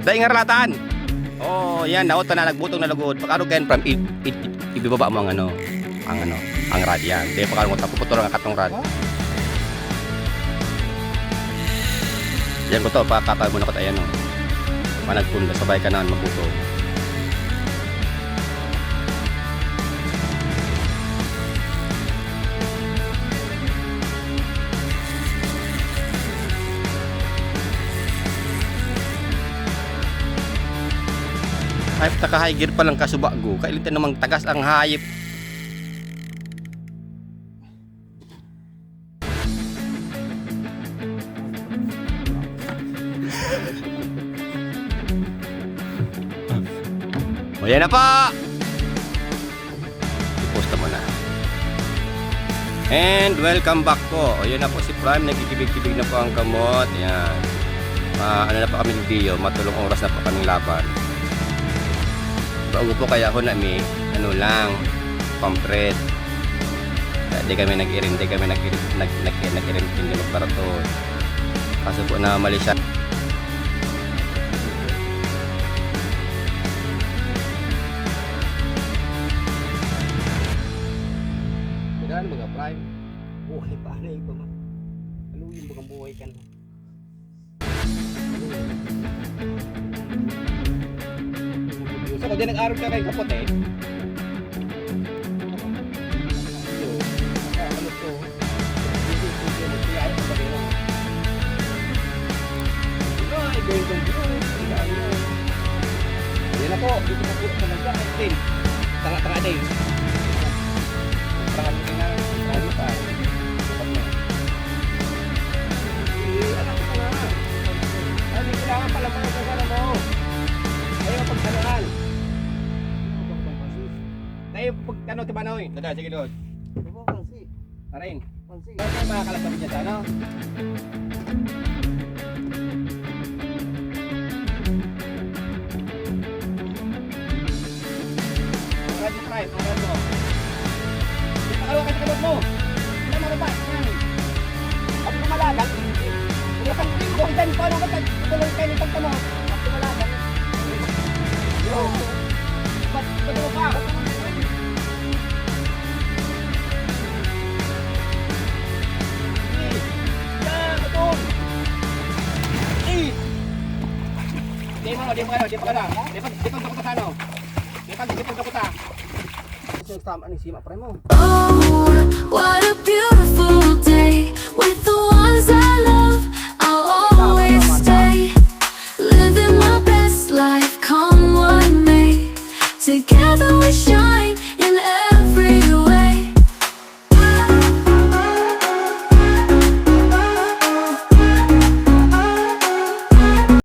Dahil nga ralatan. Oh, yan naot na nagbutong na lugod. Pagkaro ken from ibibaba mo ang ang rad yan. Dahil pagkaro mo tapuputol ang katong rad. Yan ko to, pakatay mo na ko tayo, no. Managpunda, sabay ka na mabuto. Ay, taka high gear pa lang kasubago. Kailangan namang tagas ang hayop. O yan na pa. I-post mo na. And welcome back po. O yan na po si Prime. Nagkikibig-kibig na po ang kamot. Yan. Ano na po kami ng video. Matulong oras na po kaming laban. Bago po kaya ako na may ano lang pampred. Hindi kami nag-irin hindi magparato. Kaso po na mali siya. Kailangan mga Prime. Buhay pa na ito ma. Aluyin mo kang buhay ka na. So kung di nag-aral ka kay kapote, Ano to? Hindi nagsiyahin sa bagay. Ay, gawin kong buhay. yan na po. Dito na po sa nagka-extend. Tanga-tanga din. Tanga din na. Tanga pa. Dapat na. Anak ko na. Ay, kailangan pala mga kasana mo. Ayaw pagsalaan. Tayo pag ano tibanoy. Dada sige doon. Ano pansi? Arin. Pansi. Kasi makakalabas niya sa ano. Radio Prime, ang mo. Di pa kalawa kasi kalot mo. Hindi mo ba? Yan. Ako kumalagan. Kung dan pa ano ka tuloy kayo ni pagtamo. Ako kumalagan. Yo. Ba't mo pa? Di pa ka ano. Di pa Tama ni Sima pre mo. Oh, what a beautiful day with the ones I love. I'll always stay, living my best life, come what may. Together we share.